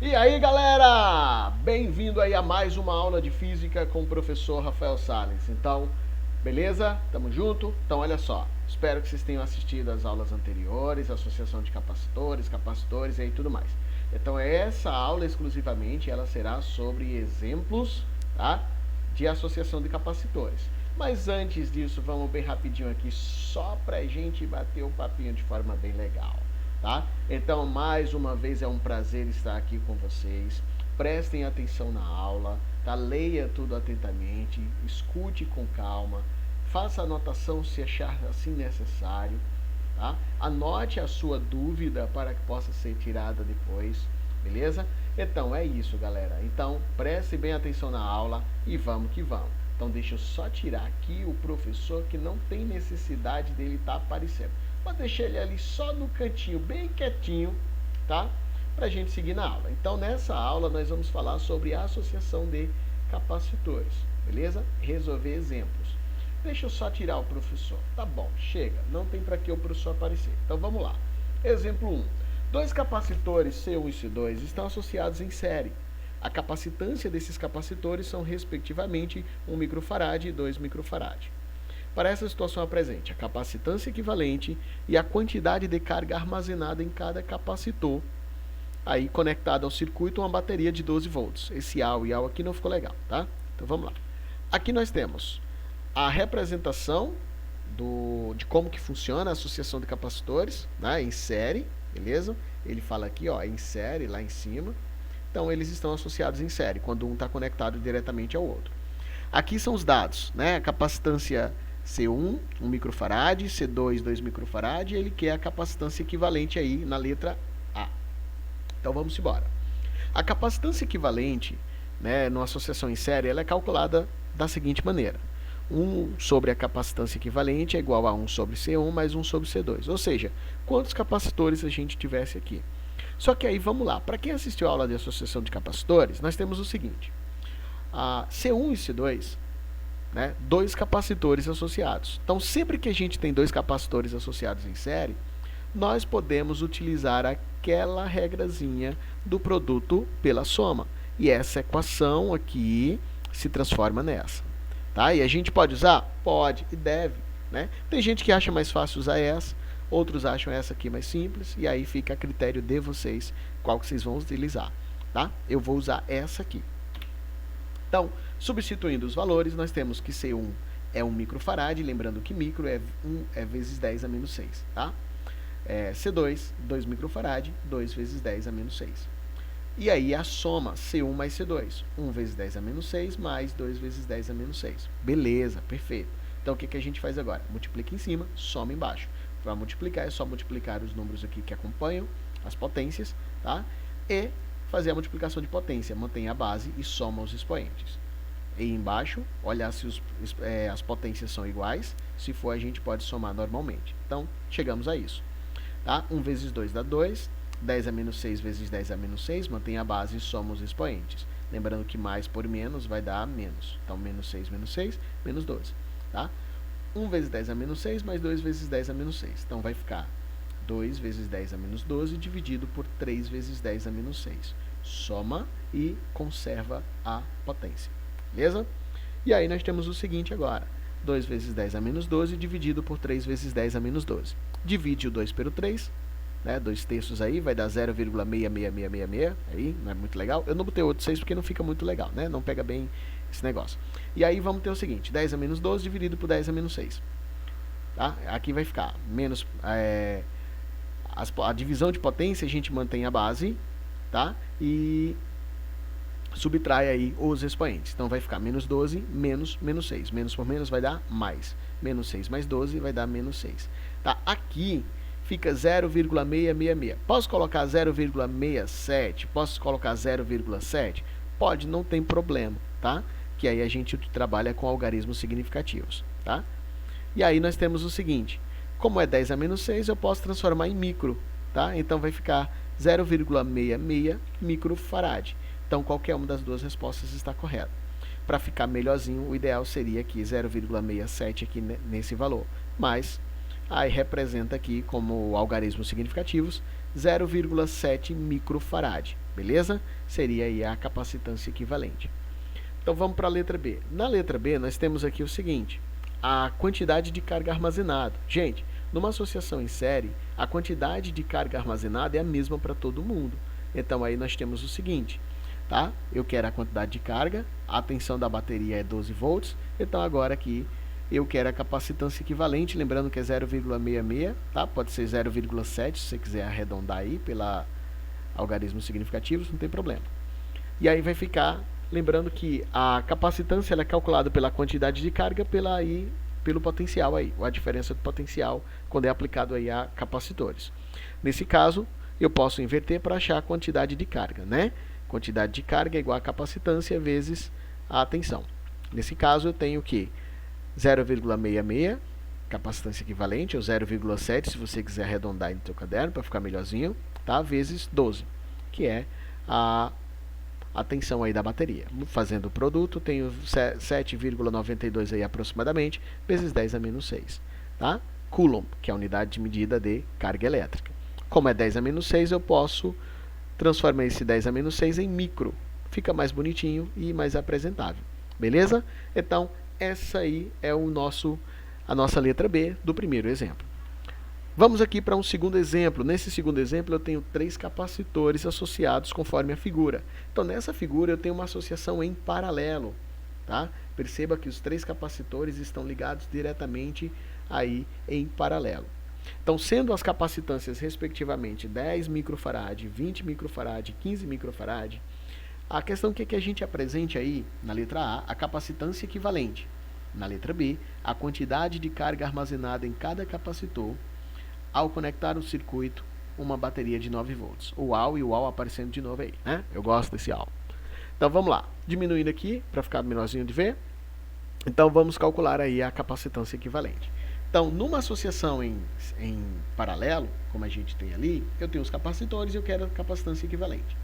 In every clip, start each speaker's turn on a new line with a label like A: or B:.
A: E aí, galera? Bem-vindo aí a mais uma aula de física com o professor Rafael Sales. Então, beleza? Tamo junto? Então, olha só. Espero que vocês tenham assistido às aulas anteriores, associação de capacitores e aí tudo mais. Então, essa aula exclusivamente, ela será sobre exemplos, tá? De associação de capacitores. Mas antes disso, vamos bem rapidinho aqui, só pra gente bater um papinho de forma bem legal. Tá? Então, mais uma vez é um prazer estar aqui com vocês. Prestem atenção na aula, tá? Leia tudo atentamente, escute com calma, faça anotação se achar assim necessário, tá? Anote a sua dúvida para que possa ser tirada depois, beleza? Então, é isso, galera. Então, preste bem atenção na aula e vamos que vamos. Então, deixa eu só tirar aqui o professor que não tem necessidade dele estar aparecendo. Vou deixar ele ali só no cantinho, bem quietinho, tá? Pra gente seguir na aula. Então, nessa aula, nós vamos falar sobre a associação de capacitores, beleza? Resolver exemplos. Deixa eu só tirar o professor. Tá bom, chega. Não tem para que o professor aparecer. Então, vamos lá. Exemplo 1. Dois capacitores C1 e C2 estão associados em série. A capacitância desses capacitores são, respectivamente, 1 microfarad e 2 microfarad. Para essa situação apresente a capacitância equivalente e a quantidade de carga armazenada em cada capacitor, aí conectado ao circuito uma bateria de 12 volts. Esse AU e AU aqui não ficou legal, tá? Então vamos lá. Aqui nós temos a representação de como que funciona a associação de capacitores, né, em série, beleza? Ele fala aqui, ó, em série, lá em cima. Então eles estão associados em série, quando um está conectado diretamente ao outro. Aqui são os dados, né? A capacitância C1, 1 microfarad, C2, 2 microfarad, e ele quer a capacitância equivalente aí na letra A. Então vamos embora. A capacitância equivalente, né, numa associação em série, ela é calculada da seguinte maneira. 1 sobre a capacitância equivalente é igual a 1 sobre C1 mais 1 sobre C2. Ou seja, quantos capacitores a gente tivesse aqui. Só que aí, vamos lá. Para quem assistiu a aula de associação de capacitores, nós temos o seguinte. A C1 e C2, né, dois capacitores associados. Então, sempre que a gente tem dois capacitores associados em série, nós podemos utilizar aquela regrazinha do produto pela soma. E essa equação aqui se transforma nessa. Tá? E a gente pode usar? Pode e deve. Né? Tem gente que acha mais fácil usar essa, outros acham essa aqui mais simples, e aí fica a critério de vocês qual que vocês vão utilizar. Tá? Eu vou usar essa aqui. Então, substituindo os valores, nós temos que C1 é 1 microfarad, lembrando que micro é vezes 10 a menos 6, tá? C2, 2 microfarad, 2 vezes 10 a menos 6. E aí a soma C1 mais C2, 1 vezes 10 a menos 6 mais 2 vezes 10 a menos 6. Beleza, perfeito. Então, o que a gente faz agora? Multiplica em cima, soma embaixo. Para multiplicar, é só multiplicar os números aqui que acompanham as potências, tá? E fazer a multiplicação de potência, mantém a base e soma os expoentes. E embaixo, olhar se as potências são iguais. Se for, a gente pode somar normalmente. Então, chegamos a isso. Tá? 1 vezes 2 dá 2. 10 a menos 6 vezes 10 a menos 6. Mantém a base e soma os expoentes. Lembrando que mais por menos vai dar menos. Então, menos 6, menos 12. Tá? 1 vezes 10 a menos 6 mais 2 vezes 10 a menos 6. Então, vai ficar 2 vezes 10 a menos 12 dividido por 3 vezes 10 a menos 6. Soma e conserva a potência. Beleza? E aí nós temos o seguinte agora. 2 vezes 10 a menos 12 dividido por 3 vezes 10 a menos 12. Divide o 2 pelo 3, né? 2 terços aí, vai dar 0,66666. Aí, não é muito legal. Eu não botei outro 6 porque não fica muito legal, né? Não pega bem esse negócio. E aí vamos ter o seguinte. 10 a menos 12 dividido por 10 a menos 6. Tá? Aqui vai ficar menos... a divisão de potência a gente mantém a base, tá? E subtrai aí os expoentes. Então vai ficar menos 12 menos 6. Menos por menos vai dar mais. Menos 6 mais 12 vai dar menos 6. Tá? Aqui fica 0,666. Posso colocar 0,67? Posso colocar 0,7? Pode, não tem problema, tá? Que aí a gente trabalha com algarismos significativos, tá? E aí nós temos o seguinte. Como é 10 a menos 6, eu posso transformar em micro, tá? Então vai ficar 0,66 microfarad. Então, qualquer uma das duas respostas está correta. Para ficar melhorzinho, o ideal seria aqui 0,67 aqui nesse valor. Mas, aí representa aqui como algarismos significativos 0,7 microfarad, beleza? Seria aí a capacitância equivalente. Então vamos para a letra B. Na letra B nós temos aqui o seguinte, a quantidade de carga armazenada. Gente, numa associação em série, a quantidade de carga armazenada é a mesma para todo mundo. Então aí nós temos o seguinte, tá? Eu quero a quantidade de carga, a tensão da bateria é 12 volts, então agora aqui eu quero a capacitância equivalente, lembrando que é 0,66, tá? Pode ser 0,7 se você quiser arredondar aí pela algarismos significativos, não tem problema. E aí vai ficar, lembrando que a capacitância ela é calculada pela quantidade de carga pelo potencial aí, ou a diferença do potencial quando é aplicado aí a capacitores. Nesse caso, eu posso inverter para achar a quantidade de carga, né? Quantidade de carga é igual a capacitância vezes a tensão. Nesse caso, eu tenho que 0,66, capacitância equivalente, ou 0,7, se você quiser arredondar aí no seu caderno, para ficar melhorzinho, tá? Vezes 12, que é a tensão aí da bateria. Fazendo o produto, tenho 7,92 aí aproximadamente, vezes 10 a menos 6, tá? Coulomb, que é a unidade de medida de carga elétrica. Como é 10 a menos 6, eu posso transformar esse 10 a menos 6 em micro. Fica mais bonitinho e mais apresentável. Beleza? Então, essa aí é a nossa letra B do primeiro exemplo. Vamos aqui para um segundo exemplo. Nesse segundo exemplo, eu tenho 3 capacitores associados conforme a figura. Então, nessa figura, eu tenho uma associação em paralelo. Tá? Perceba que os 3 capacitores estão ligados diretamente aí em paralelo. Então, sendo as capacitâncias, respectivamente, 10 microfarad, 20 microfarad, 15 microfarad, a questão que a gente apresente aí, na letra A, a capacitância equivalente. Na letra B, a quantidade de carga armazenada em cada capacitor ao conectar o circuito uma bateria de 9 volts. O AU e o AU aparecendo de novo aí, né? Eu gosto desse AU. Então, vamos lá. Diminuindo aqui, para ficar menorzinho de ver. Então, vamos calcular aí a capacitância equivalente. Então, numa associação em paralelo, como a gente tem ali, eu tenho os capacitores e eu quero a capacitância equivalente.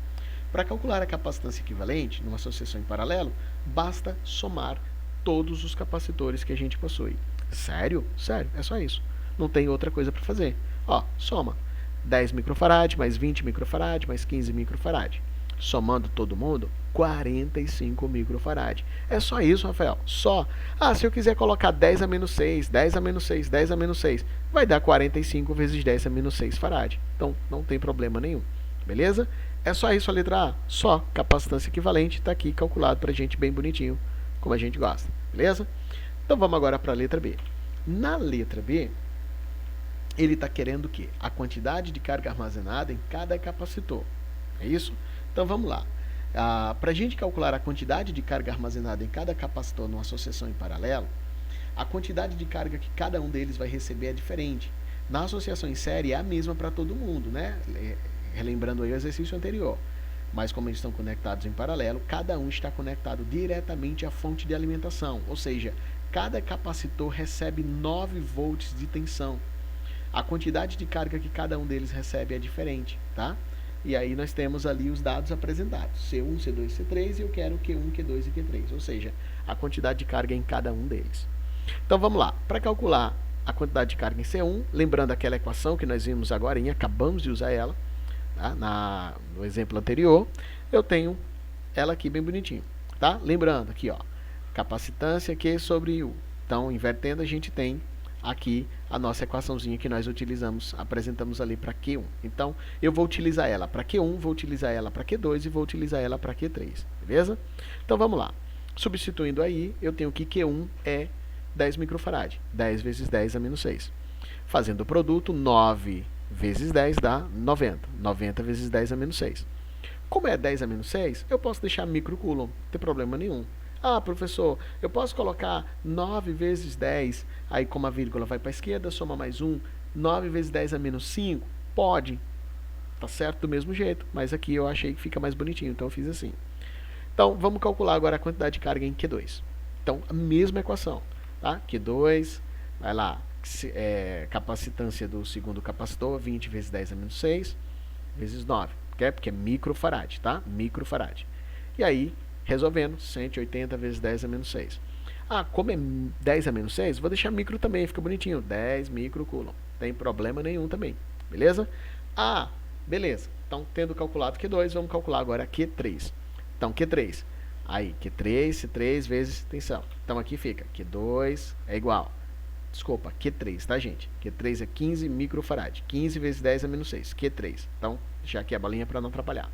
A: Para calcular a capacitância equivalente, numa associação em paralelo, basta somar todos os capacitores que a gente possui. Sério? Sério, é só isso. Não tem outra coisa para fazer. Ó, soma 10 microfarad, mais 20 microfarad, mais 15 microfarad. Somando todo mundo, 45 microfarad. É só isso, Rafael. Só. Ah, se eu quiser colocar 10 a menos 6, 10 a menos 6, 10 a menos 6, vai dar 45 vezes 10 a menos 6 farad. Então, não tem problema nenhum. Beleza? É só isso a letra A. Só capacitância equivalente. Está aqui calculado para a gente bem bonitinho, como a gente gosta. Beleza? Então, vamos agora para a letra B. Na letra B, ele está querendo o quê? A quantidade de carga armazenada em cada capacitor. É isso? Então, vamos lá. Para a gente calcular a quantidade de carga armazenada em cada capacitor numa associação em paralelo, a quantidade de carga que cada um deles vai receber é diferente. Na associação em série é a mesma para todo mundo, né? Relembrando aí o exercício anterior. Mas como eles estão conectados em paralelo, cada um está conectado diretamente à fonte de alimentação. Ou seja, cada capacitor recebe 9 volts de tensão. A quantidade de carga que cada um deles recebe é diferente, tá? E aí nós temos ali os dados apresentados, C1, C2, C3, e eu quero Q1, Q2 e Q3, ou seja, a quantidade de carga em cada um deles. Então vamos lá, para calcular a quantidade de carga em C1, lembrando aquela equação que nós vimos agora, acabamos de usar ela, tá? No exemplo anterior, eu tenho ela aqui bem bonitinho, tá? Lembrando aqui, ó, capacitância Q sobre U. Então, invertendo, a gente tem aqui a nossa equaçãozinha que nós utilizamos, apresentamos ali para Q1. Então, eu vou utilizar ela para Q1, vou utilizar ela para Q2 e vou utilizar ela para Q3, beleza? Então, vamos lá. Substituindo aí, eu tenho que Q1 é 10 microfarad, 10 vezes 10 a menos 6. Fazendo o produto, 9 vezes 10 dá 90, 90 vezes 10 a menos 6. Como é 10 a menos 6, eu posso deixar microcoulomb, não tem problema nenhum. Ah, professor, eu posso colocar 9 vezes 10, aí como a vírgula vai para a esquerda, soma mais 1, 9 vezes 10 a menos 5? Pode, tá certo do mesmo jeito, mas aqui eu achei que fica mais bonitinho, então eu fiz assim. Então, vamos calcular agora a quantidade de carga em Q2. Então, a mesma equação, tá? Q2, vai lá, capacitância do segundo capacitor, 20 vezes 10 a menos 6, vezes 9, porque é microfarad, tá? Microfarad. E aí, resolvendo, 180 vezes 10 a menos 6. Ah, como é 10 a menos 6, vou deixar micro também, fica bonitinho. 10 microcoulomb. Tem problema nenhum também, beleza? Ah, Beleza. Então, tendo calculado Q2, vamos calcular agora Q3. Então, Q3. Aí, Q3, C3 vezes tensão. Então, aqui fica Q2 é igual. Desculpa, Q3, tá, gente? Q3 é 15 microfarad. 15 vezes 10 é menos 6. Q3. Então, deixar aqui a balinha para não atrapalhar.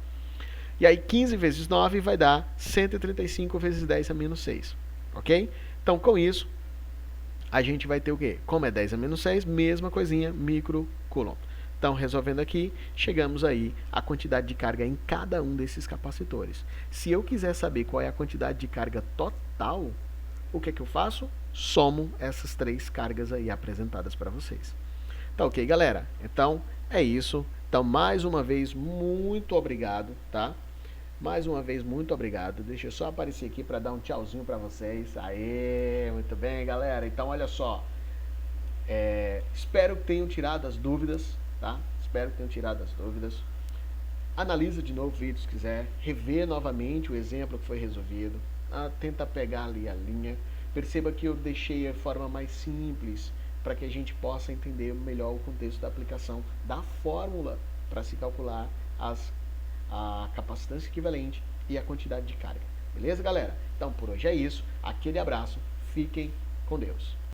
A: E aí, 15 vezes 9 vai dar 135 vezes 10 a menos 6. Ok? Então, com isso, a gente vai ter o quê? Como é 10 a menos 6, mesma coisinha, microcoulomb. Então, resolvendo aqui, chegamos aí à quantidade de carga em cada um desses capacitores. Se eu quiser saber qual é a quantidade de carga total, o que é que eu faço? Somo essas 3 cargas aí apresentadas para vocês. Tá ok, galera? Então, é isso. Então, mais uma vez, muito obrigado, tá? Mais uma vez, muito obrigado. Deixa eu só aparecer aqui para dar um tchauzinho para vocês. Aê, muito bem, galera. Então, olha só. Espero que tenham tirado as dúvidas, tá? Espero que tenham tirado as dúvidas. Analisa de novo o vídeo se quiser. Rever novamente o exemplo que foi resolvido. Tenta pegar ali a linha. Perceba que eu deixei a forma mais simples para que a gente possa entender melhor o contexto da aplicação da fórmula para se calcular a capacitância equivalente e a quantidade de carga. Beleza, galera? Então, por hoje é isso. Aquele abraço. Fiquem com Deus.